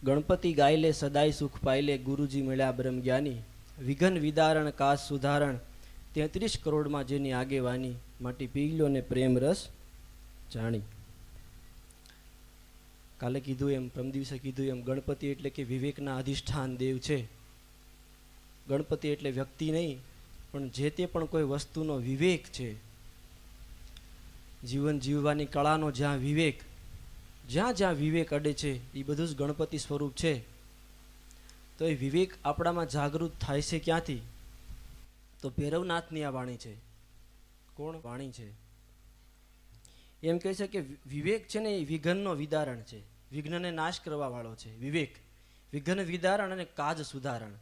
ગણપતિ ગાય લે સદાય સુખ પાય લે, ગુરુજી મળ્યા બ્રહ્મ જ્ઞાની, વિઘન વિદારણ કાશ સુધારણ, 33 કરોડમાં જેની આગેવાની, માટી પી લો ને પ્રેમ રસ જાણી. કાલે કીધું એમ, પ્રમ દિવસે કીધું એમ, ગણપતિ એટલે કે વિવેકના અધિષ્ઠાન દેવ છે. ગણપતિ એટલે વ્યક્તિ નહીં, પણ જે તે પણ કોઈ વસ્તુનો વિવેક છે, જીવન જીવવાની કળાનો જ્યાં વિવેક, જ્યાં જ્યાં વિવેક અડે છે એ બધું જ ગણપતિ સ્વરૂપ છે. તો એ વિવેક આપણામાં જાગૃત થાય છે ક્યાંથી? તો ભૈરવનાથની આ વાણી છે. કોણ વાણી છે? એમ કહે છે કે વિવેક છે ને એ વિઘ્નનો વિદારણ છે, વિઘ્નને નાશ કરવા વાળો છે વિવેક. વિઘ્ન વિદારણ અને કાજ સુધારણ,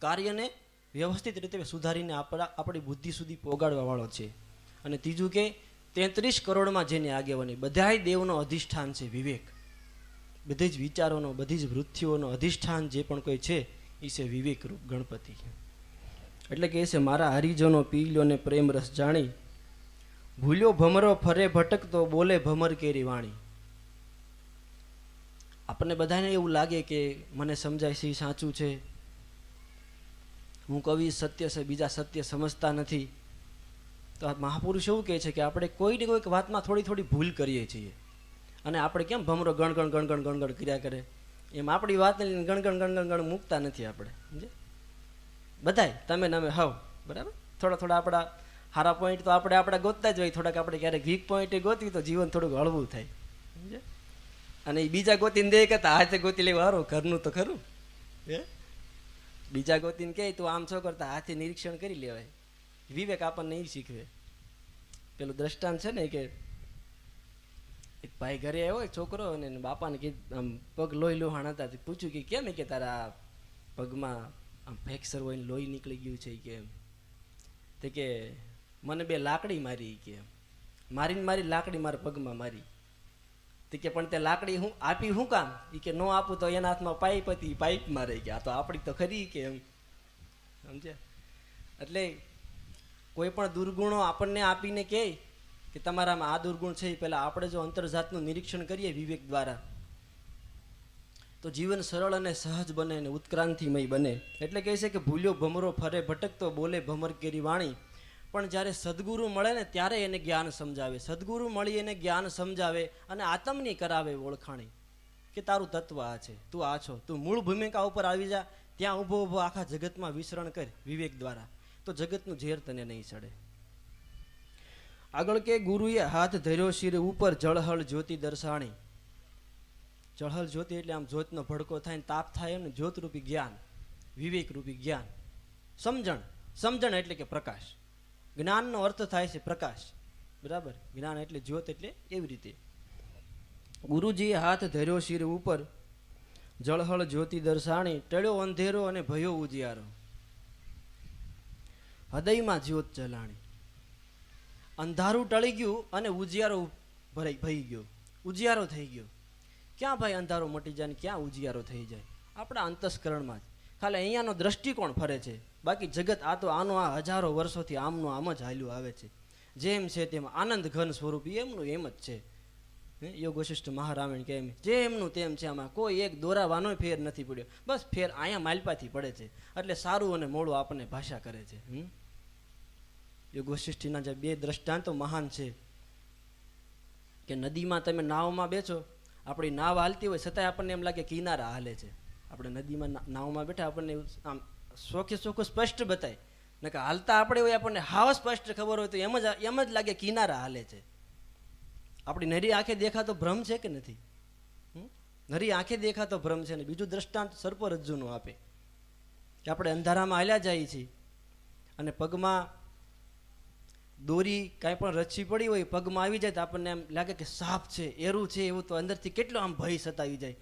કાર્યને વ્યવસ્થિત રીતે સુધારીને આપણી બુદ્ધિ સુધી પહોંચાડવા વાળો છે. અને ત્રીજું કે 33 કરોડમાં જેની આગેવાની, બધાય દેવનો અધિષ્ઠાન છે વિવેક. બધી જ વિચારોનો, બધી જ વૃત્તિઓનો અધિષ્ઠાન જે પણ કોઈ છે એ છે વિવેક રૂપ ગણપતિ. એટલે કે છે મારા હરિજનો પી લ્યો ને પ્રેમ રસ જાણી, ભૂલ્યો ભમરો ફરે ભટકતો બોલે ભમર કેરી વાણી. આપણને બધાને એવું લાગે કે મને સમજાય છે સાચું છે, હું કવિ સત્ય છે, બીજા સત્ય સમજતા નથી. તો આ મહાપુરુષ એવું કહે છે કે આપણે કોઈને કોઈક વાતમાં થોડી થોડી ભૂલ કરીએ છીએ, અને આપણે કેમ ભમરો ગણગણ ગણગણ ગણગણ કર્યા કરે, એમ આપણી વાતને ગણગણ ગણગણ ગણ મૂકતા નથી આપણે. સમજે બધાય, તમે ને અમે હવ બરાબર. થોડા થોડા આપણા સારા પોઈન્ટ તો આપણે આપણા ગોતતા જ હોય, થોડાક આપણે ક્યારેક વીક પોઈન્ટ ગોતવી તો જીવન થોડુંક હળવું થાય. સમજે? અને એ બીજા ગોતીને દે કરતા હાથે ગોતી લેવા હારું, ઘરનું તો ખરું. બીજા ગોતીને કહે તું આમ છો કરતા હાથે નિરીક્ષણ કરી લેવાય. વિવેક આપણને એ શીખવે. પેલું દ્રષ્ટાંત છે ને કે એક ભાઈ ઘરે આવ્યો છોકરો, અને બાપાને કીધું આમ પગ લોહી લોહાણ હતા, પૂછ્યું કે કેમ? કે તારા પગમાં આમ ફ્રેક્ચર હોય ને લોહી નીકળી ગયું છે કેમ? તે કે મને 2 લાકડી મારી, કે મારીને મારી લાકડી મારા પગમાં મારી. તે કે પણ તે લાકડી હું આપી શું કામ? એ કે નો આપું તો એના હાથમાં પાઇપ હતી, પાઇપ મારે ગયા, તો આપણી તો ખરી કે એમ. સમજ્યા? એટલે કોઈ પણ દુર્ગુણો આપણને આપીને કહે કે તમારામાં આ દુર્ગુણ છે, પહેલાં આપણે જો અંતર્જાતનું નિરીક્ષણ કરીએ વિવેક દ્વારા, તો જીવન સરળ અને સહજ બને અને ઉત્ક્રાંતિમય બને. એટલે કહે છે કે ભૂલ્યો ભમરો ફરે ભટકતો બોલે ભમર કેરી વાણી. પણ જ્યારે સદગુરુ મળે ને ત્યારે એને જ્ઞાન સમજાવે, સદગુરુ મળી એને જ્ઞાન સમજાવે અને આત્મની કરાવે ઓળખાણી કે તારું તત્વ આ છે, તું આ છો, તું મૂળ ભૂમિકા ઉપર આવી જા, ત્યાં ઊભો ઊભો આખા જગતમાં વિચરણ કર વિવેક દ્વારા, તો જગતનું ઝેર તને નહીં ચડે. આગળ કે ગુરુએ હાથ ધર્યો શિર ઉપર જળહળ જ્યોતિ દર્શાણી. જળહળ જ્યોતિ એટલે આમ જ્યોતનો ભડકો થાય ને તાપ થાય એમ, જ્યોત રૂપી જ્ઞાન, વિવેક રૂપી જ્ઞાન. સમજણ, સમજણ એટલે કે પ્રકાશ. જ્ઞાનનો અર્થ થાય છે પ્રકાશ, બરાબર. જ્ઞાન એટલે જ્યોત, એટલે એવી રીતે ગુરુજીએ હાથ ધર્યો શિર ઉપર જળહળ જ્યોતિ દર્શાણી, ટળ્યો અંધેરો અને ભયો ઉજિયારો, હૃદયમાં જ્યોત જલાણી. અંધારું ટળી ગયું અને ઉજિયારો ભઈ ગયો, ઉજિયારો થઈ ગયો. ક્યાં ભાઈ અંધારો મટી જાય ને ક્યાં ઉજિયારો થઈ જાય? આપણા અંતસ્કરણમાં જ. ખાલી અહીંયાનો દ્રષ્ટિકોણ ફરે છે, બાકી જગત આ તો આનો આ હજારો વર્ષોથી આમનું આમ જ હાલ્યું આવે છે. જેમ છે તેમ આનંદ ઘન સ્વરૂપ એમનું એમ જ છે. યોગ વશિષ્ઠ મહારામાયણ કે એમ જેમનું તેમ છે, આમાં કોઈ એક દોરાવાનો ફેર નથી પડ્યો. બસ ફેર અહીંયા માલપાથી પડે છે, એટલે સારું અને મોડું આપણને ભાષા કરે છે. યોગ વશિષ્ઠના જે 2 દ્રષ્ટાંતો મહાન છે કે નદીમાં તમે નાવમાં બેસો, આપણી નાવ હાલતી હોય છતાંય આપણને એમ લાગે કિનારા હાલે છે. આપણે નદીમાં નાવમાં બેઠા આપણને આમ ચોખ્ખે ચોખ્ખું સ્પષ્ટ બતાય, ને કે હાલતા આપણે હોય આપણને હાવ સ્પષ્ટ ખબર હોય તો એમ જ લાગે કિનારા હાલે છે. આપણી નરી આંખે દેખાતો ભ્રમ છે કે નથી? નરી આંખે દેખાતો ભ્રમ છે. ને બીજું દ્રષ્ટાંત સર્પરજ્જુનું આપે કે આપણે અંધારામાં હાલ્યા જઈએ છીએ અને પગમાં દોરી કાંઈ પણ રચી પડી હોય, પગમાં આવી જાય તો આપણને એમ લાગે કે સાપ છે, એરું છે, એવું તો અંદરથી કેટલો આમ ભય સતાવી જાય.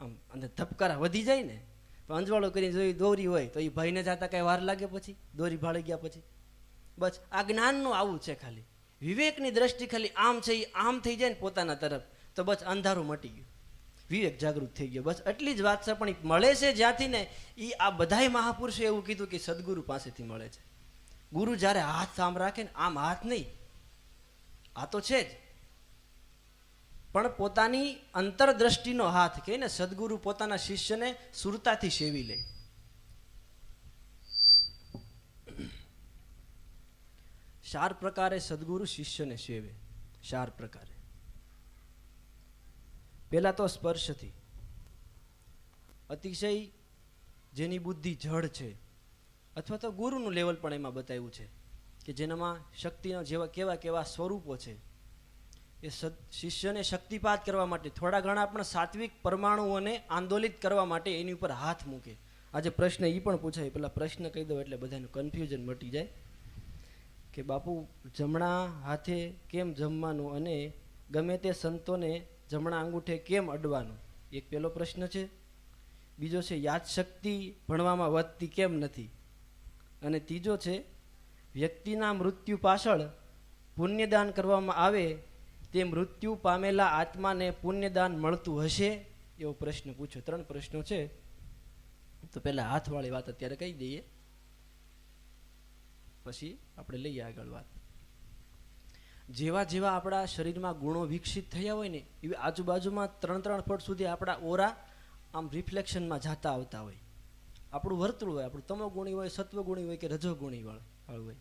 આમ અંદર ધબકારા વધી જાય ને. પણ અંજવાળો કરીને જોઈ દોરી હોય તો એ ભયને જતા કાંઈ વાર લાગે પછી, દોરી ભાળી ગયા પછી? બસ આ જ્ઞાનનું આવું છે. ખાલી વિવેકની દ્રષ્ટિ ખાલી આમ છે, એ આમ થઈ જાય ને પોતાના તરફ, તો બસ અંધારું મટી ગયું, વિવેક જાગૃત થઈ ગયો. બસ એટલી જ વાત છે. પણ એ મળે છે જ્યાંથી ને, એ આ બધાય મહાપુરુષે એવું કીધું કે સદગુરુ પાસેથી મળે છે. ગુરુ જ્યારે હાથ આમ રાખે ને, આમ હાથ નહીં, આ તો છે જ, પણ પોતાની અંતરદ્રષ્ટિનો હાથ કહે ને, સદગુરુ પોતાના શિષ્યને સુરતાથી સેવી લે. ચાર પ્રકારે સદગુરુ શિષ્યને સેવે. ચાર પ્રકારે. પહેલા તો સ્પર્શથી. અતિશય જેની બુદ્ધિ જડ છે, અથવા તો ગુરુનું લેવલ પણ એમાં બતાવ્યું છે કે જેનામાં શક્તિના જેવા કેવા કેવા સ્વરૂપો છે, એ શિષ્યને શક્તિપાત કરવા માટે થોડા ઘણા પણ સાત્વિક પરમાણુઓને આંદોલિત કરવા માટે એની ઉપર હાથ મૂકે. આજે પ્રશ્ન એ પણ પૂછાય, પેલા પ્રશ્ન કહી દો એટલે બધાનું કન્ફ્યુઝન મટી જાય કે બાપુ જમણા હાથે કેમ જમવાનું અને ગમે તે સંતોને જમણા અંગૂઠે કેમ અડવાનું, એક પેલો પ્રશ્ન છે. બીજો છે યાદશક્તિ ભણવામાં વધતી કેમ નથી, અને ત્રીજો છે વ્યક્તિના મૃત્યુ પાછળ પુણ્યદાન કરવામાં આવે તે મૃત્યુ પામેલા આત્માને પુણ્યદાન મળતું હશે, એવો પ્રશ્ન પૂછ્યો. 3 પ્રશ્નો છે. તો પહેલા હાથવાળી વાત અત્યારે કહી દઈએ, પછી આપણે લઈએ આગળ વાત. જેવા જેવા આપણા શરીરમાં ગુણો વિકસિત થયા હોય ને, એવી આજુબાજુમાં 3-3 ફૂટ સુધી આપણા ઓરા આમ રિફ્લેક્શનમાં જાતા આવતા હોય. આપણું વર્તુળ હોય, આપણું તમોગુણી હોય, સત્વગુણી હોય કે રજોગુણી વાળું હોય.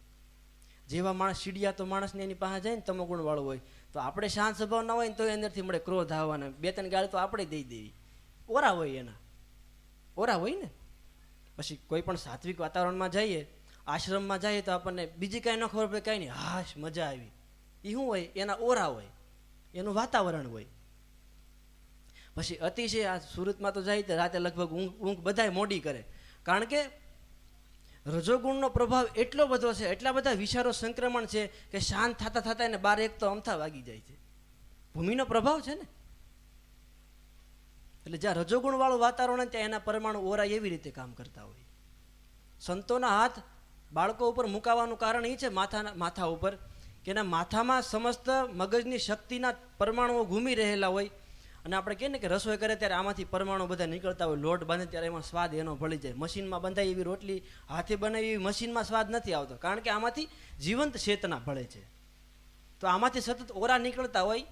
જેવા માણસ સીડિયા તો માણસને એની પાસે જાય ને તમોગુણ વાળું હોય, તો આપણે શાંત સ્વભાવ ના હોય ને તો અંદરથી મળે ક્રોધ આવવાના, 2-3 ગાળ તો આપણે દઈ દેવી. ઓરા હોય, એના ઓરા હોય ને. પછી કોઈ પણ સાત્વિક વાતાવરણમાં જઈએ, આશ્રમમાં જઈએ તો આપણને બીજી કાંઈ ન ખબર પડે, કાંઈ નહીં, હાશ મજા આવી. એ શું હોય? એના ઓરા હોય, એનું વાતાવરણ હોય. પછી અતિશય આ સુરતમાં તો જાય તો રાતે લગભગ ઊંઘ બધાય મોડી કરે, કારણ કે રજોગુણનો પ્રભાવ એટલો બધો છે, એટલા બધા વિચારો સંક્રમણ છે કે શાંત થતા થતા એને 12-1 તો અમથા વાગી જાય છે. ભૂમિનો પ્રભાવ છે ને, એટલે જ્યાં રજોગુણ વાળું વાતાવરણ ત્યાં એના પરમાણુ ઓરા એવી રીતે કામ કરતા હોય. સંતોના હાથ બાળકો ઉપર મુકાવાનું કારણ એ છે, માથા ઉપર, કે એના માથામાં સમસ્ત મગજની શક્તિના પરમાણુઓ ઘૂમી રહેલા હોય. અને આપણે કહીએ ને કે રસોઈ કરે ત્યારે આમાંથી પરમાણુ બધા નીકળતા હોય, લોટ બાંધે ત્યારે એમાં સ્વાદ એનો ભળી જાય. મશીનમાં બંધાય એવી રોટલી, હાથે બનાવી એવી મશીનમાં સ્વાદ નથી આવતો, કારણ કે આમાંથી જીવંત ચેતના ભળે છે. તો આમાંથી સતત ઓરા નીકળતા હોય,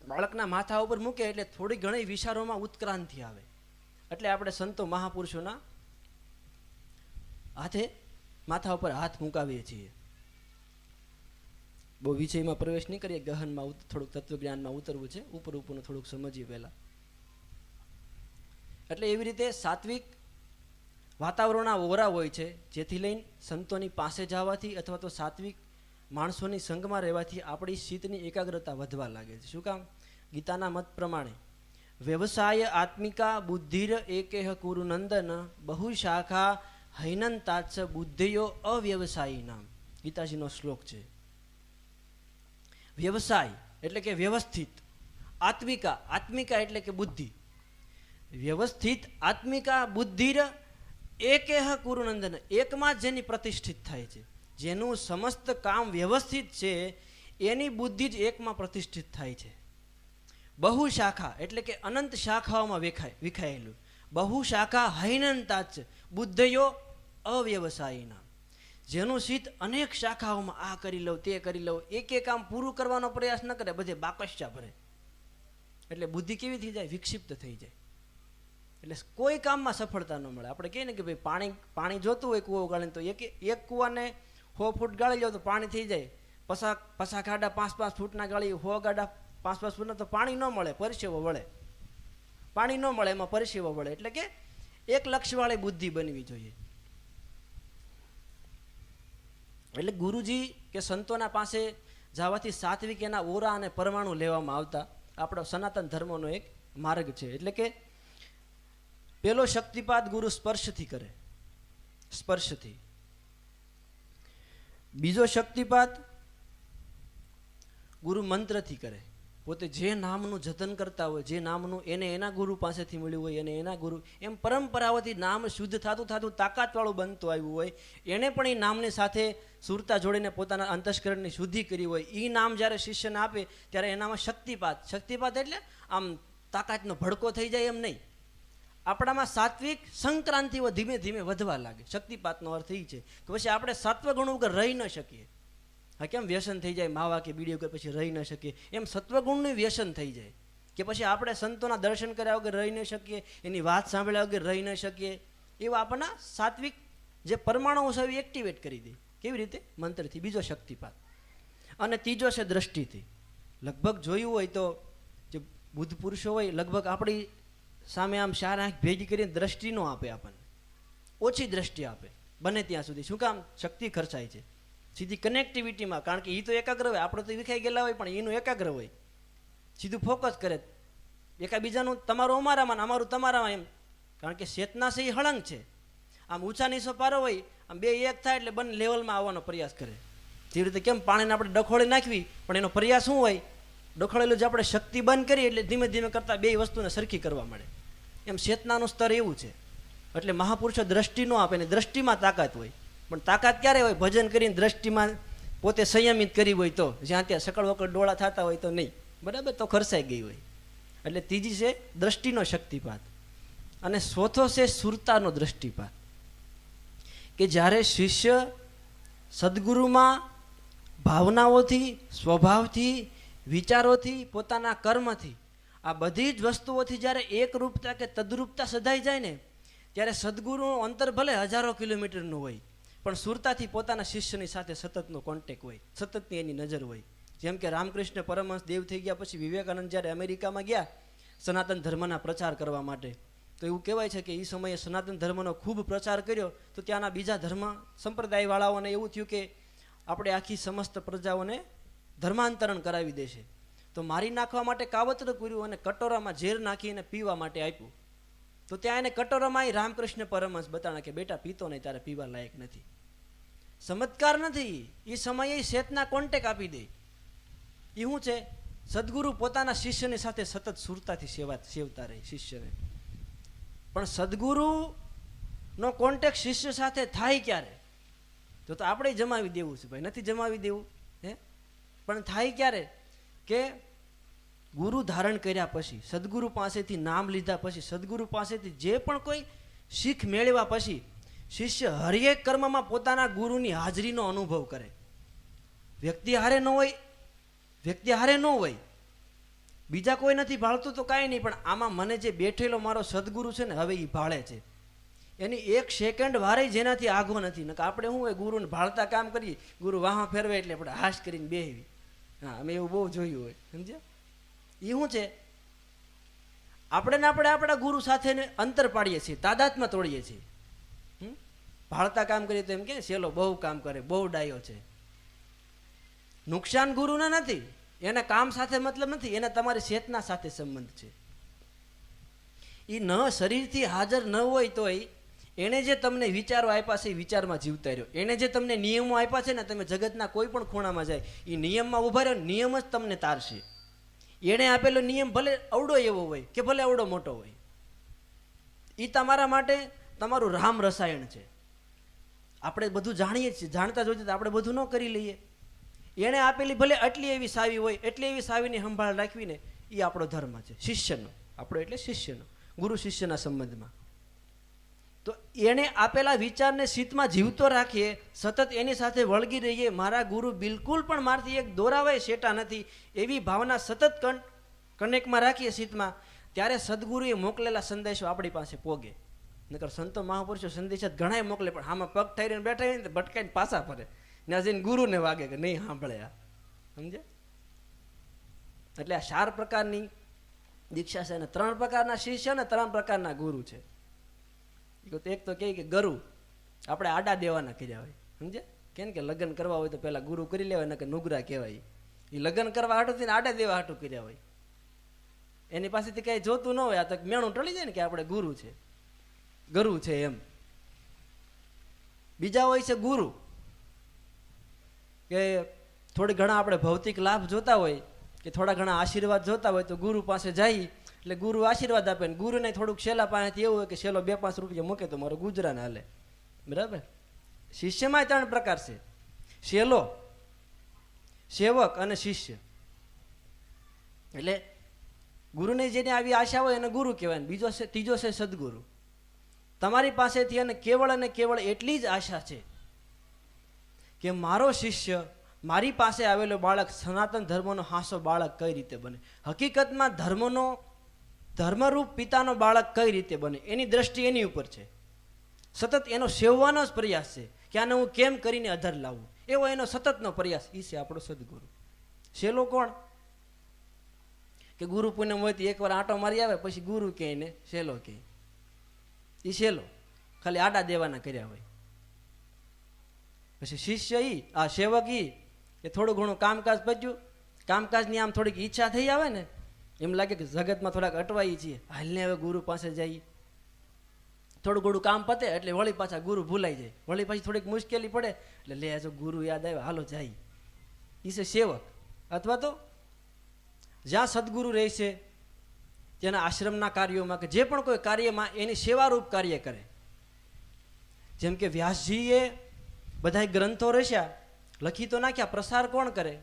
બાળકના માથા ઉપર મૂકે એટલે થોડી ઘણી વિચારોમાં ઉત્ક્રાંતિ આવે. એટલે આપણે સંતો મહાપુરુષોના હાથે માથા ઉપર હાથ મુકાવીએ છીએ. બહુ વિષયમાં પ્રવેશ નહીં કરીએ, ગહનમાં થોડુંક તત્વજ્ઞાનમાં ઉતરવું છે, ઉપરનું થોડુંક સમજીએ પહેલા. એટલે એવી રીતે સાત્વિક વાતાવરણના ઓરા હોય છે, જેથી લઈને સંતોની પાસે જવાથી અથવા તો સાત્વિક માણસોની સંગમાં રહેવાથી આપણી ચિત્તની એકાગ્રતા વધવા લાગે છે. શું કામ? ગીતાના મત પ્રમાણે વ્યવસાય આત્મિકા બુદ્ધિર એકેહ કુરુ નંદન બહુ શાખા હૈનંતાચ બુદ્ધિયો અવ્યવસાયી નામ, ગીતાજીનો શ્લોક છે. વ્યવસાય એટલે કે વ્યવસ્થિત, આત્મિકા એટલે કે બુદ્ધિ. વ્યવસ્થિત આત્મિકા બુદ્ધિર એકેહ કુરુનંદન, એકમાં જ જેની પ્રતિષ્ઠિત થાય છે, જેનું સમસ્ત કામ વ્યવસ્થિત છે, એની બુદ્ધિ જ એકમાં પ્રતિષ્ઠિત થાય છે. બહુ શાખા એટલે કે અનંત શાખાઓમાં વિખાયેલું. બહુ શાખા હૈનંતાચ બુદ્ધયો અવ્યવસાયીના, જેનું ચિત્ત અનેક શાખાઓમાં આ કરી લઉં તે કરી લઉં, એક કામ પૂરું કરવાનો પ્રયાસ ન કરે, બધે બાકસ્યા ભરે. એટલે બુદ્ધિ કેવી થઈ જાય? વિક્ષિપ્ત થઈ જાય. એટલે કોઈ કામમાં સફળતા ન મળે. આપણે કહીએ ને કે ભાઈ પાણી જોતું હોય કૂવો ગાળીને, તો એક કૂવાને 100 ફૂટ ગાળી લો તો પાણી થઈ જાય. પસા ગાડા 5-5 ફૂટના ગાળી, 100 ગાડા 5-5 ફૂટના, તો પાણી ન મળે, પરસેવો વળે. પાણી ન મળે, એમાં પરસેવો વળે. એટલે કે એક લક્ષ્યવાળી બુદ્ધિ બનવી જોઈએ. એટલે ગુરુજી કે સંતોના પાસે જવાથી સાત્વિક એના ઓરા અને પરમાણુ લેવામાં આવતા આપણો સનાતન ધર્મનો એક માર્ગ છે. એટલે કે પેલો શક્તિપાત ગુરુ સ્પર્શથી કરે, સ્પર્શથી. બીજો શક્તિપાત ગુરુ મંત્રથી કરે. પોતે જે નામનું જતન કરતા હોય, જે નામનું એને એના ગુરુ પાસેથી મળ્યું હોય, અને એના ગુરુ એમ પરંપરાઓથી નામ શુદ્ધ થતું તાકાતવાળું બનતું આવ્યું હોય, એને પણ એ નામની સાથે સુરતા જોડીને પોતાના અંતસ્કરણની શુદ્ધિ કરી હોય, એ નામ જ્યારે શિષ્યને આપે ત્યારે એનામાં શક્તિપાત એટલે આમ તાકાતનો ભડકો થઈ જાય એમ નહીં, આપણામાં સાત્વિક સંક્રાંતિઓ ધીમે ધીમે વધવા લાગે. શક્તિપાતનો અર્થ એ છે કે પછી આપણે સત્વગુણ વગર રહી ન શકીએ. હા, કેમ વ્યસન થઈ જાય, માવા કે બીડી વગર પછી રહી ન શકીએ, એમ સત્વગુણનું વ્યસન થઈ જાય કે પછી આપણે સંતોના દર્શન કર્યા વગર રહી ન શકીએ, એની વાત સાંભળ્યા વગર રહી ન શકીએ. એવા આપણના સાત્વિક જે પરમાણુઓ છે એ એક્ટિવેટ કરી દે. કેવી રીતે? મંત્રથી. બીજો શક્તિપાત. અને ત્રીજો છે દ્રષ્ટિથી. લગભગ જોયું હોય તો જે બુદ્ધ પુરુષો હોય લગભગ આપણી સામે આમ ચાર આંખ ભેગી કરીને દ્રષ્ટિ ન આપે, આપણને ઓછી દ્રષ્ટિ આપે બને ત્યાં સુધી. શું કામ? શક્તિ ખર્ચાય છે સીધી કનેક્ટિવિટીમાં. કારણ કે એ તો એકાગ્ર હોય, આપણે તો વિખાઈ ગયેલા હોય, પણ એનું એકાગ્ર હોય, સીધું ફોકસ કરે એકાબીજાનું, તમારું અમારામાં, અમારું તમારામાં એમ. કારણ કે ચેતના છે એ હળંગ છે. આમ ઊંચા નીચો પારો હોય, આમ બે એક થાય એટલે બંને લેવલમાં આવવાનો પ્રયાસ કરે. જેવી રીતે કેમ પાણીને આપણે ડખોળી નાખવી, પણ એનો પ્રયાસ શું હોય? ડખોળેલું જે આપણે શક્તિ બંધ કરીએ એટલે ધીમે ધીમે કરતાં બે વસ્તુને સરખી કરવા મળે. એમ ચેતનાનું સ્તર એવું છે. એટલે મહાપુરુષો દ્રષ્ટિ ન આપે ને દ્રષ્ટિમાં તાકાત હોય. પણ તાકાત ક્યારે હોય? ભજન કરીને દ્રષ્ટિમાં પોતે સંયમિત કરી હોય તો. જ્યાં ત્યાં સકળ વકળ ડોળા થતા હોય તો નહીં, બરાબર, તો ખર્ચાઈ ગઈ હોય. એટલે ત્રીજી છે દ્રષ્ટિનો શક્તિપાત. અને ચોથો છે સુરતાનો દ્રષ્ટિપાત, કે જ્યારે શિષ્ય સદગુરુમાં ભાવનાઓથી, સ્વભાવથી, વિચારોથી, પોતાના કર્મથી, આ બધી જ વસ્તુઓથી જ્યારે એકરૂપતા કે તદ્રુપતા સધાઈ જાય ને, ત્યારે સદગુરુનું અંતર ભલે હજારો કિલોમીટરનું હોય, પણ સુરતાથી પોતાના શિષ્યની સાથે સતતનો કોન્ટેક્ટ હોય, સતતની એની નજર હોય. જેમ કે રામકૃષ્ણ પરમહંસ દેવ થઈ ગયા પછી વિવેકાનંદ જ્યારે અમેરિકામાં ગયા સનાતન ધર્મના પ્રચાર કરવા માટે, તો એવું કહેવાય છે કે એ સમયે સનાતન ધર્મનો ખૂબ પ્રચાર કર્યો, તો ત્યાંના બીજા ધર્મ સંપ્રદાયવાળાઓને એવું થયું કે આપણે આખી સમસ્ત પ્રજાઓને ધર્માંતરણ કરાવી દેશે, તો મારી નાખવા માટે કાવતરું કર્યું અને કટોરામાં ઝેર નાખીને પીવા માટે આપ્યું. તો ત્યાં એને કટોરામાં રામકૃષ્ણ પરમહંસ બતાણા કે બેટા પીતો નહીં, તારે પીવા લાયક નથી. ચમત્કાર નથી, એ સમયે ચેતના કોન્ટેક આપી દે. એ શું છે? સદગુરુ પોતાના શિષ્યની સાથે સતત સુરતાથી સેવતા રહે શિષ્યને. પણ સદગુરુનો કોન્ટેક્ટ શિષ્ય સાથે થાય ક્યારે? તો આપણે જમાવી દેવું છે ભાઈ, નથી જમાવી દેવું હે. પણ થાય ક્યારે? કે ગુરુ ધારણ કર્યા પછી, સદગુરુ પાસેથી નામ લીધા પછી, સદગુરુ પાસેથી જે પણ કોઈ શીખ મેળવ્યા પછી શિષ્ય હરેક કર્મમાં પોતાના ગુરુની હાજરીનો અનુભવ કરે. વ્યક્તિ હારે ન હોય, બીજા કોઈ નથી ભાળતું તો કાંઈ નહીં, પણ આમાં મને જે બેઠેલો મારો સદગુરુ છે ને, હવે એ ભાળે છે. એની એક સેકન્ડ વારે જેનાથી આઘો નથી. નકર આપણે શું હોય, ગુરુને ભાળતા કામ કરીએ, ગુરુ વાહ ફેરવે એટલે આપણે હાશ કરીને બેહવી. હા, અમે એવું બહુ જોયું હોય, સમજ્યા? એ શું છે? આપણે આપણા ગુરુ સાથે અંતર પાડીએ છીએ, તાદાત્મ્ય તોડીએ છીએ. ભાળતા કામ કરીએ તો એમ કે સેલો બહુ કામ કરે, બહુ ડાયો છે. નુકસાન ગુરુને નથી, એને કામ સાથે મતલબ નથી, એને તમારી ચેતના સાથે સંબંધ છે. એ ન શરીરથી હાજર ન હોય તોય એણે જે તમને વિચારો આપ્યા છે એ વિચારમાં જીવતા રહ્યો. એણે જે તમને નિયમો આપ્યા છે ને, તમે જગતના કોઈ પણ ખૂણામાં જાય એ નિયમમાં ઊભા રહ્યો, નિયમ જ તમને તારશે. એણે આપેલો નિયમ ભલે અવડો એવો હોય કે ભલે અવડો મોટો હોય, એ તમારા માટે તમારું રામ રસાયણ છે. આપણે બધું જાણીએ છીએ, જાણતા જોઈએ તો આપણે બધું ન કરી લઈએ. એણે આપેલી ભલે આટલી એવી સાવી હોય, એટલી એવી સાવીની સંભાળ રાખવીને એ આપણો ધર્મ છે, શિષ્યનો. આપણો એટલે શિષ્યનો, ગુરુ શિષ્યના સંબંધમાં. તો એણે આપેલા વિચારને શીતમાં જીવતો રાખીએ, સતત એની સાથે વળગી રહીએ. મારા ગુરુ બિલકુલ પણ મારથી એક દોરાવાય શેટા નથી, એવી ભાવના સતત કનેક્ટમાં રાખીએ શીતમાં, ત્યારે સદગુરુએ મોકલેલા સંદેશો આપણી પાસે પોગે. નકર સંતો મહાપુરુષો સંદેશા ઘણાય મોકલે, પણ આમાં પગ ઠારીને બેઠા હોય ને ભટકાઈને પાછા ફરે, ત્યાં જઈને ગુરુને વાગે કે નહીં સાંભળે. આ સમજે? એટલે આ 4 પ્રકારની દીક્ષા છે, અને 3 પ્રકારના શિષ્ય ને 3 પ્રકારના ગુરુ છે. એક તો કે ગરુ આપણે આડા દેવાના કર્યા હોય, સમજે? કેમ કે લગ્ન કરવા હોય તો પેલા ગુરુ કરી લેવાય, કે નુગરા કહેવાય. એ લગ્ન કરવા હાટું આડા દેવા હાટું કર્યા હોય, એની પાસેથી કઈ જોતું ન હોય. આ તો મેણું ટળી જાય ને કે આપણે ગુરુ છે, ગરુ છે એમ. બીજા હોય છે ગુરુ, કે થોડી ઘણા આપણે ભૌતિક લાભ જોતા હોય કે થોડા ઘણા આશીર્વાદ જોતા હોય તો ગુરુ પાસે જઈ એટલે ગુરુ આશીર્વાદ આપે. ને ગુરુને થોડુંક શેલા પાસેથી એવું હોય કે શેલો 2-5 રૂપિયા મૂકે તો મારો ગુજરાન હાલે, બરાબર? શિષ્યમાં 3 પ્રકાર છે: શેલો, સેવક અને શિષ્ય. એટલે ગુરુને જેની આવી આશા હોય એને ગુરુ કહેવાય. ત્રીજો છે સદગુરુ. તમારી પાસેથી અને કેવળ એટલી જ આશા છે કે મારો શિષ્ય મારી પાસે આવેલો બાળક સનાતન ધર્મનો હાંસો બાળક કઈ રીતે બને? હકીકતમાં ધર્મરૂપ પિતાનો બાળક કઈ રીતે બને એની દ્રષ્ટિ એની ઉપર છે. સતત એનો સેવવાનો જ પ્રયાસ છે કે આને હું કેમ કરીને અધર લાવું, એવો એનો સતતનો પ્રયાસ. એ છે આપણો સદગુરુ. સેલો કોણ? કે ગુરુ પૂનમ હોય તો એકવાર આંટો મારી આવે, પછી ગુરુ કહે ને સેલો કહે. એ સેલો ખાલી આડા દેવાના કર્યા હોય. પછી શિષ્ય આ સેવક એ થોડું ઘણું કામકાજ પચ્યું, કામકાજની આમ થોડીક ઈચ્છા થઈ આવે ને, એમ લાગે કે જગતમાં થોડાક અટવાઈ છીએ, હાલને હવે ગુરુ પાસે જઈએ. થોડું ઘણું કામ પતે એટલે વળી પાછા ગુરુ ભૂલાઈ જાય, વળી પાછી થોડીક મુશ્કેલી પડે એટલે લે જો ગુરુ યાદ આવ્યા, હાલો જાય. એ છે સેવક. અથવા તો જ્યાં સદગુરુ રહે છે તેના આશ્રમના કાર્યોમાં કે જે પણ કોઈ કાર્યમાં એની સેવારૂપ કાર્ય કરે. જેમ કે વ્યાસજીએ બધા ગ્રંથો રચ્યા, લખી તો નાખ્યા, પ્રસાર કોણ કરે?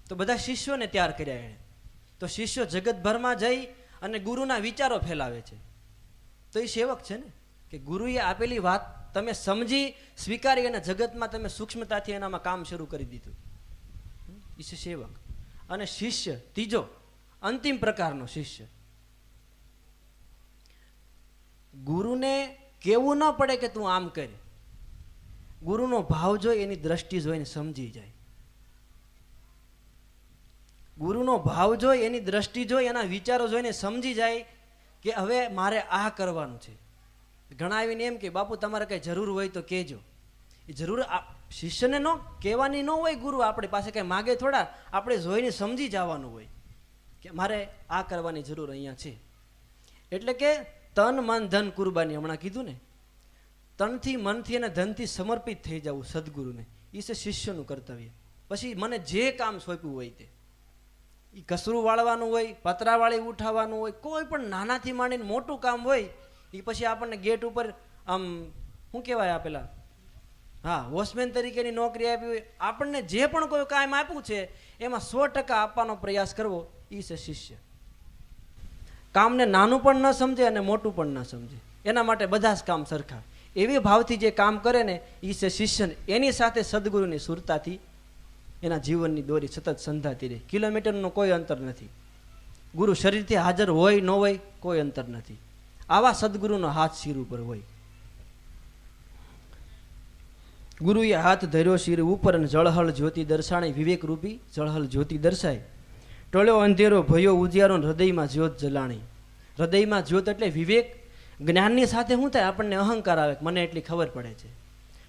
તો બધા શિષ્યોને તૈયાર કર્યા એણે. તો શિષ્યો જગતભરમાં જઈ અને ગુરુના વિચારો ફેલાવે છે. તો એ સેવક છે ને, કે ગુરુએ આપેલી વાત તમે સમજી સ્વીકારી અને જગતમાં તમે સૂક્ષ્મતાથી એનામાં કામ શરૂ કરી દીધું. એ છે સેવક. અને શિષ્ય ત્રીજો અંતિમ પ્રકારનો શિષ્ય. ગુરુને કેવું ન પડે કે તું આમ કરે, ગુરુનો ભાવ જોઈ એની દ્રષ્ટિ જોઈને સમજી જાય. ગુરુનો ભાવ જોઈ એની દ્રષ્ટિ જોઈ એના વિચારો જોઈને સમજી જાય કે હવે મારે આ કરવાનું છે. ઘણા આવીને એમ કે બાપુ તમારે કઈ જરૂર હોય તો કહેજો. એ જરૂર શિષ્યને ન કહેવાની ન હોય. ગુરુ આપણી પાસે કઈ માગે થોડા, આપણે જોઈને સમજી જવાનું હોય કે મારે આ કરવાની જરૂર અહીંયા છે. એટલે કે તન મન ધન કુરબાની, હમણાં કીધું ને, તનથી મનથી અને ધનથી સમર્પિત થઈ જવું સદગુરુને. એ છે શિષ્યનું કર્તવ્ય. પછી મને જે કામ સોંપ્યું હોય તે, એ કસરું વાળવાનું હોય, પતરાવાળી ઉઠાવવાનું હોય, કોઈ પણ નાનાથી માંડીને મોટું કામ હોય, એ પછી આપણને ગેટ ઉપર આમ શું કહેવાય આપેલા, વોચમેન તરીકેની નોકરી આપી હોય, આપણને જે પણ કોઈ કામ આપ્યું છે એમાં 100% આપવાનો પ્રયાસ કરવો, એ છે શિષ્ય. કામને નાનું પણ ન સમજે અને મોટું પણ ન સમજે, એના માટે બધા જ કામ સરખા, એવી ભાવથી જે કામ કરે ને એ છે શિષ્ય. એની સાથે સદગુરુની સુરતાથી એના જીવનની દોરી સતત સંધાતી રહે. કિલોમીટરનો કોઈ અંતર નથી. ગુરુ શરીરથી હાજર હોય ન હોય કોઈ અંતર નથી. આવા સદગુરુનો હાથ શિર ઉપર હોય. ગુરુએ હાથ ધર્યો શિર ઉપર અને જળહળ જ્યોતિ દર્શાણી, વિવેક રૂપી જળહળ જ્યોતિ દર્શાય. ટોળ્યો અંધેરો ભયો ઉજિયારો, હૃદયમાં જ્યોત જલાણી. હૃદયમાં જ્યોત એટલે વિવેક. જ્ઞાનની સાથે શું થાય? આપણને અહંકાર આવે, મને એટલી ખબર પડે છે.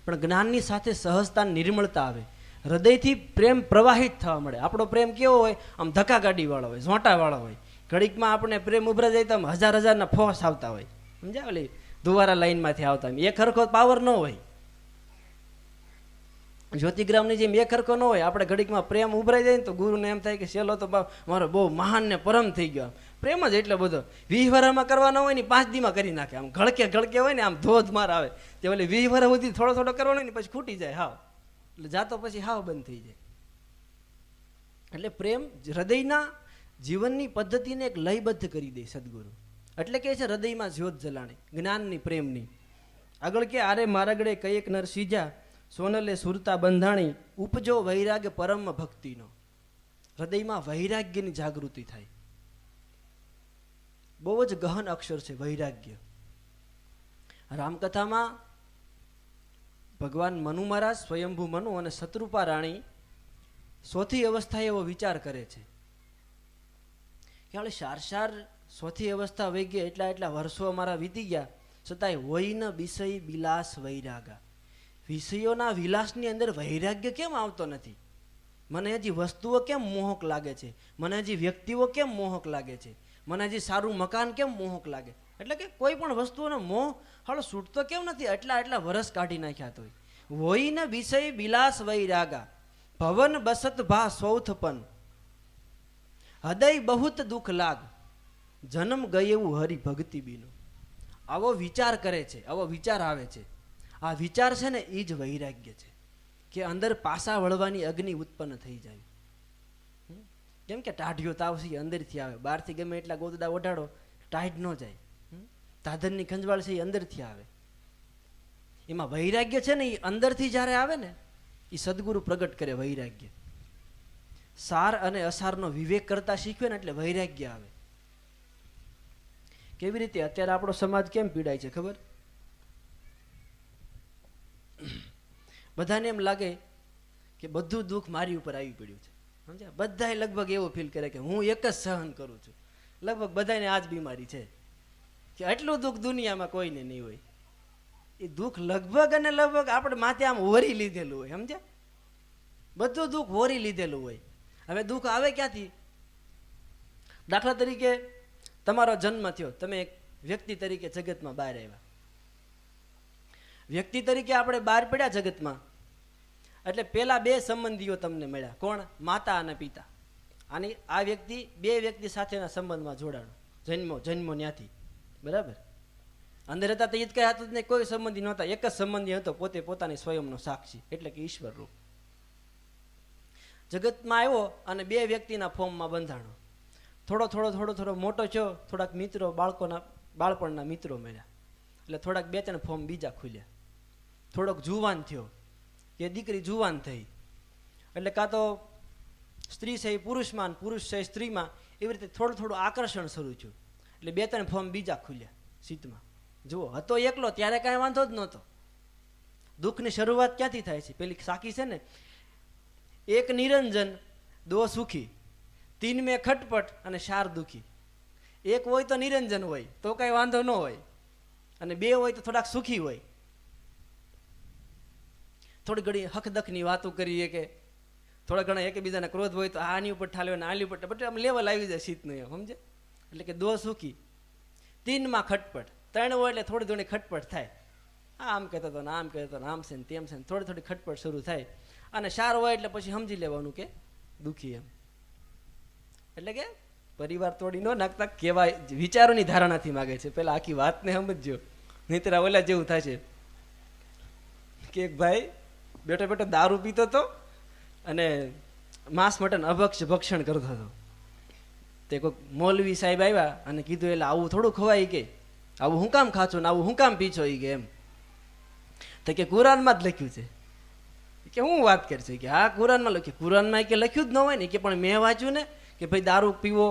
પણ જ્ઞાનની સાથે સહજતા, નિર્મળતા આવે. હૃદયથી પ્રેમ પ્રવાહિત થવા મળે. આપણો પ્રેમ કેવો હોય? આમ ધક્કા ગાડીવાળો હોય, ઝોંટાવાળો હોય. ઘડીકમાં આપણે પ્રેમ ઉભરા જાય તો આમ હજારના ફોસ આવતા હોય, સમજ્યા? ઓલી ધુવારા લાઈનમાંથી આવતા હોય. એક હરખો પાવર ન હોય. જ્યોતિગ્રામની જેમ એક હરખો ન હોય. આપણે ઘડીકમાં પ્રેમ ઉભરાઈ જાય ને તો ગુરુને એમ થાય કે ચલો તો મારો બહુ મહાન ને પરમ થઈ ગયો. પ્રેમ જ એટલો બધો 20 વર્ષમાં કરવાનો હોય ને 5 દીમાં કરી નાખે. આમ ઘડકે હોય ને આમ ધોધમાર આવે. તે ઓલી 20 વર્ષ સુધી થોડો કરવાનો ને પછી ખૂટી જાય હાવ, એટલે જાતો પછી હાવ બંધ થઈ જાય. એટલે પ્રેમ હૃદયના જીવનની પદ્ધતિને એક લયબદ્ધ કરી દે સદગુરુ. એટલે કે છે હૃદયમાં જ્યોત જલાણી, જ્ઞાનની, પ્રેમની. આગળ કે આરે મારગડે કયેક નર સીજા, સોનલે સુરતા બંધાણી, ઉપજો વૈરાગ પરમ ભક્તિનો. હૃદયમાં વૈરાગ્યની જાગૃતિ થાય. બહુ જ ગહન અક્ષર છે વૈરાગ્ય. રામકથામાં ભગવાન મનુ મહારાજ, સ્વયંભૂ મનુ અને શત્રુપા રાણી ચોથી અવસ્થાએ એવો વિચાર કરે છે કે આપણે સાર ચોથી અવસ્થા વહી ગયા, એટલા વર્ષો અમારા વીતી ગયા, છતાંય હોય ન વિષય બિલાસ વૈરાગા. વિષયોના વિલાસની અંદર વૈરાગ્ય કેમ આવતો નથી? મને હજી વસ્તુઓ કેમ મોહક લાગે છે? મને હજી વ્યક્તિઓ કેમ મોહક લાગે છે? મને હજી સારું મકાન કેમ મોહક લાગે? એટલે કે કોઈ પણ વસ્તુઓનો મોહ હાલો છૂટતો કેમ નથી? એટલા વરસ કાઢી નાખ્યા તોય. હોય ને વિષય બિલાસ વૈરાગા, ભવન બસત ભા સૌથપન, હૃદય બહુત દુઃખ લાગ, જન્મ ગયેવું હરિ ભક્તિ બીનું. આવો વિચાર કરે છે, આવો વિચાર આવે છે. આ વિચાર છે ને એ જ વૈરાગ્ય છે, કે અંદર પાસા વળવાની અગ્નિ ઉત્પન્ન થઈ જાય. કેમ કે ટાઢિયો તાવ છે અંદરથી આવે, બહારથી ગમે એટલા ગોદડા ઓઢાડો ટાઈટ ન જાય. તાધનની ખંજવાળ છે એ અંદરથી આવે. એમાં વૈરાગ્ય છે ને એ અંદરથી જ્યારે આવે ને એ સદગુરુ પ્રગટ કરે વૈરાગ્ય. સાર અને અસારનો વિવેક કરતા શીખવે ને એટલે વૈરાગ્ય આવે. કેવી રીતે અત્યારે આપણો સમાજ કેમ પીડાય છે ખબર? બધાને એમ લાગે કે બધું દુઃખ મારી ઉપર આવી પડ્યું છે, સમજ્યા? બધાય લગભગ એવો ફીલ કરે કે હું એક જ સહન કરું છું. લગભગ બધાને આ જ બીમારી છે કે આટલું દુઃખ દુનિયામાં કોઈને નહીં હોય. એ દુઃખ લગભગ અને લગભગ આપણે માથે આમ હોરી લીધેલું હોય, સમજ્યા? બધું દુઃખ હોરી લીધેલું હોય. હવે દુઃખ આવે ક્યાંથી? દાખલા તરીકે તમારો જન્મ થયો, તમે એક વ્યક્તિ તરીકે જગતમાં બહાર આવ્યા. વ્યક્તિ તરીકે આપણે બહાર પડ્યા જગતમાં, એટલે પેલા બે સંબંધીઓ તમને મળ્યા. કોણ? માતા અને પિતા. અને આ વ્યક્તિ બે વ્યક્તિ સાથેના સંબંધમાં જોડાણો, જન્મો ત્યાંથી, બરાબર? અંદર હતા તો એ જ કઈ હતું જ નહીં, કોઈ સંબંધી નહોતા. એક જ સંબંધી હતો, પોતે પોતાની સ્વયંનો સાક્ષી, એટલે કે ઈશ્વર રૂપ. જગતમાં આવ્યો અને બે વ્યક્તિના ફોર્મમાં બંધાણો. થોડો મોટો થયો, થોડાક મિત્રો, બાળપણના મિત્રો મળ્યા, એટલે થોડાક બે ત્રણ ફોર્મ બીજા ખુલ્યા. થોડોક જુવાન થયો કે દીકરી જુવાન થઈ, એટલે કાં તો સ્ત્રી છે એ પુરુષમાં, પુરુષ છે એ સ્ત્રીમાં, એવી રીતે થોડું આકર્ષણ શરૂ થયું, એટલે બે ત્રણ ફોર્મ બીજા ખુલ્યા સીતમાં. જુઓ, હતો એકલો ત્યારે કાંઈ વાંધો જ નહોતો. દુઃખની શરૂઆત ક્યાંથી થાય છે? પેલી સાકી છે ને, એક નિરંજન દો સુખી, તીન મેં ખટપટ અને ચાર દુઃખી. એક હોય તો નિરંજન હોય તો કાંઈ વાંધો ન હોય, અને બે હોય તો થોડાક સુખી હોય. થોડી ઘણી હકદખની વાતો કરીએ કે થોડા ઘણા એકબીજાના ક્રોધ હોય તો આની ઉપર ઠાલ્યો ને આની ઉપર, બટ આમ લેવલ આવી જાય શીતનું, એમ સમજે? એટલે કે દો સુખી, તીનમાં ખટપટ. ત્રણ હોય એટલે થોડી ઘણી ખટપટ થાય. આમ કહેતો હતો ને આમ કહેતો હતો ને આમ છે ને તેમ છે ને, થોડી ખટપટ શરૂ થાય. અને ચાર હોય એટલે પછી સમજી લેવાનું કે દુઃખી, એમ. એટલે કે પરિવાર તોડી ન નાખતા, કેવાય વિચારોની ધારણાથી માગે છે. પેલા આખી વાતને સમજજો, નહીંતર ઓલા જેવું થાય છે કે એક ભાઈ બેઠો દારૂ પીતો હતો અને માંસ મટન અભક્ષ ભક્ષણ કરતો હતો. તે કોઈક મૌલવી સાહેબ આવ્યા અને કીધું, એટલે આવું થોડું ખવાય કે, આવું હું કામ ખાચો ને આવું હું કામ પીછો? એ કે એમ. તો કે કુરાનમાં જ લખ્યું છે. કે હું વાત કરશે? કે હા કુરાનમાં લખ્યું. કુરાનમાં કે લખ્યું જ ન હોય ને, કે પણ મેં વાંચ્યું ને કે ભાઈ દારૂ પીવો,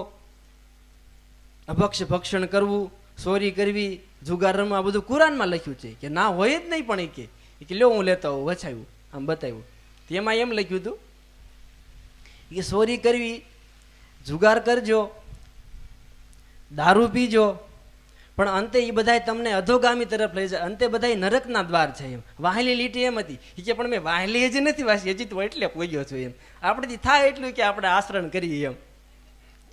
અભક્ષ ભક્ષણ કરવું, ચોરી કરવી, જુગાર રમવા, બધું કુરાનમાં લખ્યું છે. કે ના હોય જ નહીં. પણ એ કે લ્યો હું લેતા હોઉં, વછાવ્યું, આમ બતાવ્યું. તેમાં એમ લખ્યું હતું કે ચોરી કરવી, જુગાર કરજો, દારૂ પીજો, પણ અંતે એ બધા તમને અધોગામી તરફ લઈ જાય. અંતે બધા નરકના દ્વાર છે. એમ વાહેલી લીટી એમ હતી. એ કે પણ મેં વાહેલી હજી નથી વાંચી, હજી તો એટલે પહોંચ્યો છું. એમ આપણેથી થાય એટલું કે આપણે આચરણ કરીએ, એમ.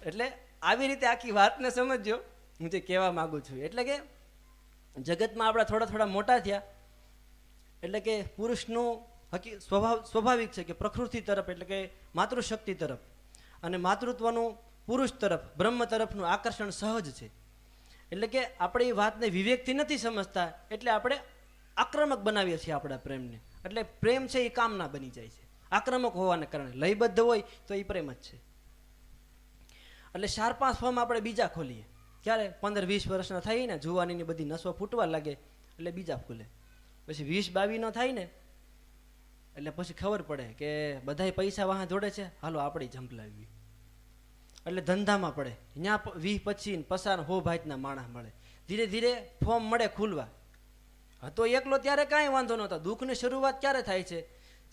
એટલે આવી રીતે આખી વાતને સમજજો, હું જે કહેવા માગું છું. એટલે કે જગતમાં આપણે થોડા મોટા થયા, એટલે કે પુરુષનું સ્વાભાવિક છે કે પ્રકૃતિ તરફ, એટલે કે માતૃશક્તિ તરફ અને માતૃત્વનું પુરુષ તરફ, બ્રહ્મ તરફનું આકર્ષણ સહજ છે. એટલે કે આપણે એ વાતને વિવેકથી નથી સમજતા, એટલે આપણે આક્રમક બનાવીએ છીએ આપણા પ્રેમને. એટલે પ્રેમ છે એ કામના બની જાય છે, આક્રમક હોવાને કારણે. લયબદ્ધ હોય તો એ પ્રેમ જ છે. એટલે 4-5 ફોર્મ આપણે બીજા ખોલીએ. ક્યારે? 15-20 વર્ષના થાય ને, જુવાનીની બધી નસો ફૂટવા લાગે એટલે બીજા ખુલે. પછી 20-22 નો થાય ને, એટલે પછી ખબર પડે કે બધાય પૈસા વાહ જોડે છે, હાલો આપણે ઝંપલાવી. એટલે ધંધામાં પડે. ત્યાં 20-25 પસાર 100 ભાઈના માણસ મળે. ધીરે ધીરે ફોર્મ મળે ખુલવા. હતો એકલો ત્યારે કાંઈ વાંધો નહોતો. દુઃખની શરૂઆત ક્યારે થાય છે?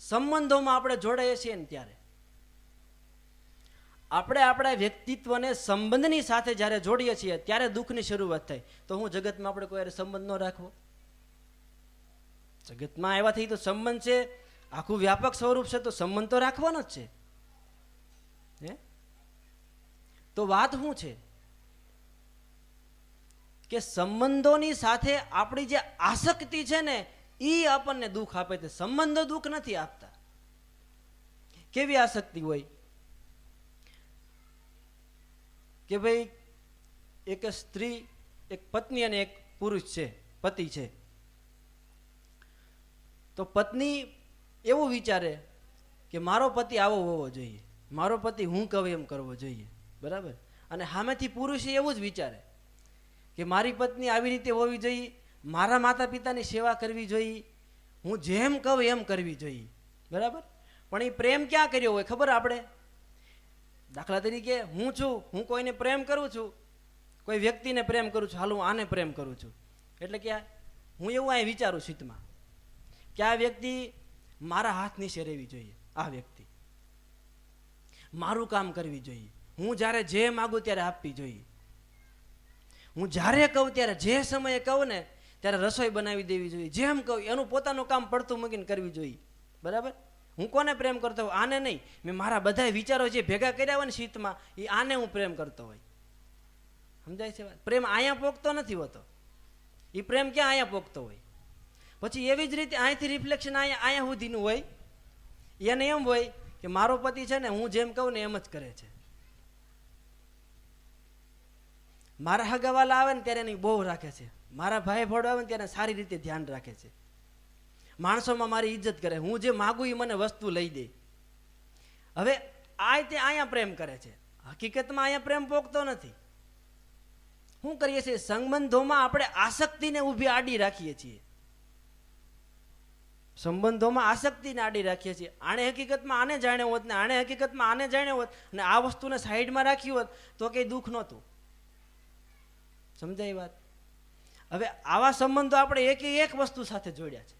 સંબંધોમાં આપણે જોડાઈએ છીએ ને ત્યારે. આપણે આપણા વ્યક્તિત્વને સંબંધની સાથે જ્યારે જોડીએ છીએ ત્યારે દુઃખની શરૂઆત થાય. તો હું જગતમાં આપણે કોઈ સંબંધ ન રાખવો? જગતમાં આવ્યાથી તો સંબંધ છે, આખું વ્યાપક સ્વરૂપ છે, તો સંબંધ તો રાખવાનો જ છે. હે તો વાત શું છે કે સંબંધોની સાથે આપણી જે આસક્તિ છે ને, એ આપણને દુઃખ આપે છે. સંબંધો દુઃખ નથી આપતા. કેવી આસક્તિ હોય કે ભાઈ એક સ્ત્રી, એક પત્ની અને એક પુરુષ છે, પતિ છે. તો પત્ની એવું વિચારે કે મારો પતિ આવો હોવો જોઈએ, મારો પતિ હું કહું એમ કરવો જોઈએ, બરાબર? અને સામેથી પુરુષે એવું જ વિચારે કે મારી પત્ની આવી રીતે હોવી જોઈએ, મારા માતા પિતાની સેવા કરવી જોઈએ, હું જેમ કહું એમ કરવી જોઈએ, બરાબર? પણ એ પ્રેમ ક્યાં કર્યો હોય ખબર આપણે? દાખલા તરીકે હું કોઈને પ્રેમ કરું છું, કોઈ વ્યક્તિને પ્રેમ કરું છું, હાલ હું આને પ્રેમ કરું છું, એટલે કે હું એવું અહીં વિચારું શીતમાં કે આ વ્યક્તિ મારા હાથ નીચે રહેવી જોઈએ, આ વ્યક્તિ મારું કામ કરવી જોઈએ, હું જ્યારે જે માગું ત્યારે આપવી જોઈએ, હું જ્યારે કહું ત્યારે જે સમયે કહું ને ત્યારે રસોઈ બનાવી દેવી જોઈએ, જેમ કહું એનું પોતાનું કામ પડતું મૂકીને કરવી જોઈએ. બરાબર? હું કોને પ્રેમ કરતો હોય? આને નહીં. મેં મારા બધા વિચારો જે ભેગા કર્યા હોય ને શીતમાં, એ આને હું પ્રેમ કરતો હોય. સમજાય છે વાત? પ્રેમ અહીંયા પોગતો નથી હોતો. એ પ્રેમ ક્યાં અહીંયા પોગતો હોય. પછી એવી જ રીતે અહીંથી રિફ્લેક્શન અહીંયા સુધીનું હોય. એને એમ હોય કે મારો પતિ છે ને હું જેમ કહું ને એમ જ કરે છે. મારા હગાવાલા આવે ને ત્યારે એની બહુ રાખે છે, મારા ભાઈ ભોળો આવે ને ત્યારે સારી રીતે ધ્યાન રાખે છે, માણસોમાં મારી ઇજ્જત કરે, હું જે માગું એ મને વસ્તુ લઈ દે. હવે તે અહીંયા પ્રેમ કરે છે, હકીકતમાં અહીંયા પ્રેમ પોગતો નથી. શું કરીએ છીએ? સંબંધોમાં આપણે આસક્તિને ઊભી આડી રાખીએ છીએ, સંબંધોમાં આસક્તિને આડી રાખીએ છીએ. આને હકીકતમાં આને જાણ્યો હોત ને આને હકીકતમાં આને જાણ્યો હોત અને આ વસ્તુને સાઈડમાં રાખ્યું હોત તો કંઈ દુઃખ નહોતું. સમજાય વાત? હવે આવા સંબંધો આપણે એક વસ્તુ સાથે જોડ્યા છે.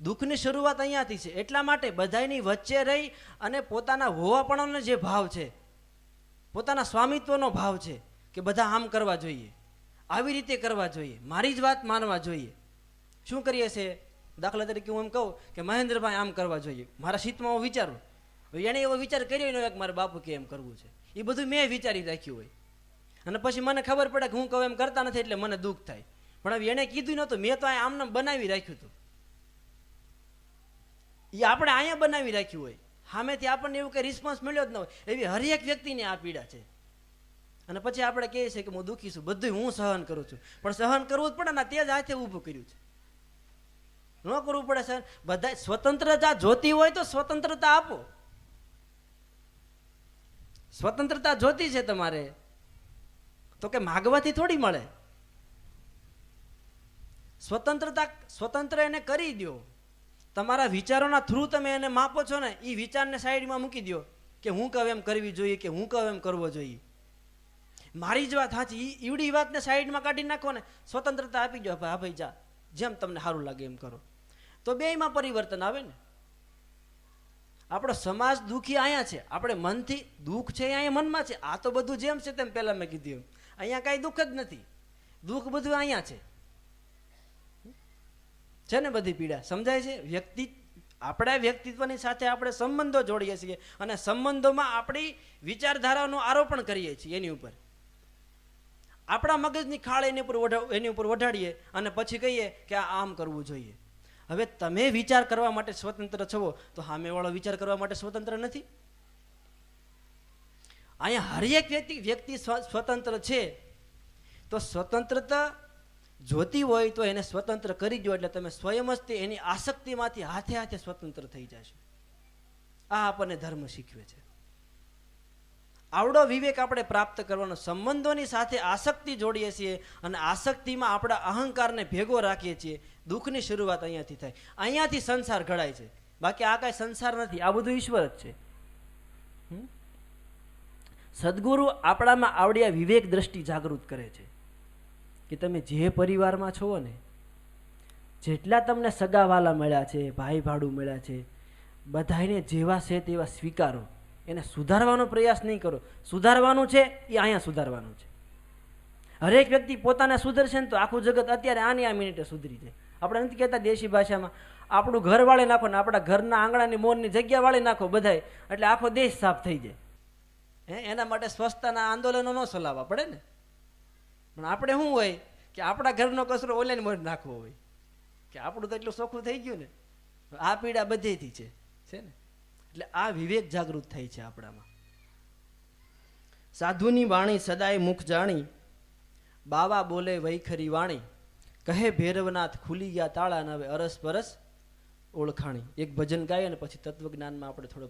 દુઃખની શરૂઆત અહીંયાથી છે. એટલા માટે બધાની વચ્ચે રહી અને પોતાના હોવાપણાનો જે ભાવ છે, પોતાના સ્વામિત્વનો ભાવ છે કે બધા આમ કરવા જોઈએ, આવી રીતે કરવા જોઈએ, મારી જ વાત માનવા જોઈએ. શું કરીએ છીએ? દાખલા તરીકે હું એમ કહું કે મહેન્દ્રભાઈ આમ કરવા જોઈએ, મારા શીતમાં હું વિચારું, એણે એવો વિચાર કર્યો ન હોય કે મારા બાપુ કે એમ કરવું છે, એ બધું મેં વિચારી રાખ્યું હોય અને પછી મને ખબર પડે કે હું કહું એમ કરતા નથી એટલે મને દુઃખ થાય. પણ હવે એણે કીધું નહોતું, મેં તો આમને બનાવી રાખ્યું હતું. એ આપણે અહીંયા બનાવી રાખ્યું હોય, સામેથી આપણને એવું કંઈ રિસ્પોન્સ મળ્યો જ ન હોય. એવી હરેક વ્યક્તિની આ પીડા છે. અને પછી આપણે કહીએ છીએ કે હું દુઃખી છું, બધું હું સહન કરું છું. પણ સહન કરવું જ પડે ને, તે જ હાથે ઊભું કર્યું છે. ન કરવું પડે સહન. બધા સ્વતંત્રતા જોતી હોય તો સ્વતંત્રતા આપો. સ્વતંત્રતા જોતી છે તમારે તો કે માગવાથી થોડી મળે. સ્વતંત્ર એને કરી દો. તમારા વિચારોના થ્રુ તમે એને માપો છો ને, એ વિચારને સાઈડમાં મૂકી દો કે હું કહું એમ કરવી જોઈએ કે હું કહું એમ કરવો જોઈએ, મારી જ વાત સાચી, ઈવડી વાતને સાઈડમાં કાઢી નાખો ને, સ્વતંત્રતા આપી દો. હા ભાઈ જા, જેમ તમને સારું લાગે એમ કરો, તો બેયમાં પરિવર્તન આવે ને. આપણો સમાજ દુઃખી અહીંયા છે, આપણે મનથી દુઃખ છે અહીંયા મનમાં છે. આ તો બધું જેમ છે તેમ પહેલાં મેં કીધું એમ અહીંયા કાંઈ દુઃખ જ નથી. દુઃખ બધું અહીંયા છે ને બધી પીડા. સમજાય છે? આપણા વ્યક્તિત્વની સાથે આપણે સંબંધો જોડીએ છીએ અને સંબંધોમાં આપણી વિચારધારાનું આરોપણ કરીએ છીએ. એની ઉપર આપણા મગજની ખાળ એની ઉપર વઢાડીએ અને પછી કહીએ કે આમ કરવું જોઈએ. હવે તમે વિચાર કરવા માટે સ્વતંત્ર છો તો સામેવાળો વિચાર કરવા માટે સ્વતંત્ર નથી. અહીંયા હરેક વ્યક્તિ સ્વતંત્ર છે, તો સ્વતંત્રતા જોતી હોય તો એને સ્વતંત્ર કરી દો, એટલે તમે સ્વયં જ એની આસક્તિમાંથી હાથે હાથે સ્વતંત્ર થઈ જશો. આ આપણને ધર્મ શીખવે છે. આવડો વિવેક આપણે પ્રાપ્ત કરવાનો. સંબંધોની સાથે આસક્તિ જોડીએ છીએ અને આસક્તિમાં આપણા અહંકારને ભેગો રાખીએ છીએ. દુઃખની શરૂઆત અહીંયાથી થાય, અહીંયાથી સંસાર ઘડાય છે. બાકી આ કાંઈ સંસાર નથી, આ બધું ઈશ્વર જ છે. સદગુરુ આપણામાં આવડ્યા વિવેક દ્રષ્ટિ જાગૃત કરે છે કે તમે જે પરિવારમાં છો ને, જેટલા તમને સગાવાલા મળ્યા છે, ભાઈ ભાડું મળ્યા છે, બધાને જેવા છે તેવા સ્વીકારો. એને સુધારવાનો પ્રયાસ નહીં કરો. સુધારવાનું છે એ અહીંયા સુધારવાનું છે. હરેક વ્યક્તિ પોતાને સુધરશે ને તો આખું જગત અત્યારે આની આ મિનિટે સુધરી જાય. આપણે નથી કહેતા દેશી ભાષામાં આપણું ઘર વાળી નાખો ને આપણા ઘરના આંગણાની મોરની જગ્યા વાળી નાખો બધાય, એટલે આખો દેશ સાફ થઈ જાય. એના માટે સ્વચ્છતાના આંદોલનો ન ચલાવવા પડે ને. પણ આપણે શું હોય કે આપણા ઘરનો કચરો ઓલે મોર નાખવો હોય કે આપણું તો એટલું ચોખ્ખું થઈ ગયું ને. આ પીડા બધેથી છે ને. એટલે આ વિવેક જાગૃત થાય છે આપણામાં. સાધુની વાણી સદાય મુખ જાણી, બાવા બોલે વૈખરી વાણી, કહે ભૈરવનાથ ખુલી ગયા તાળા, હવે અરસ પરસ ઓળખાણી. એક ભજન ગાય અને પછી તત્વજ્ઞાનમાં આપણે થોડો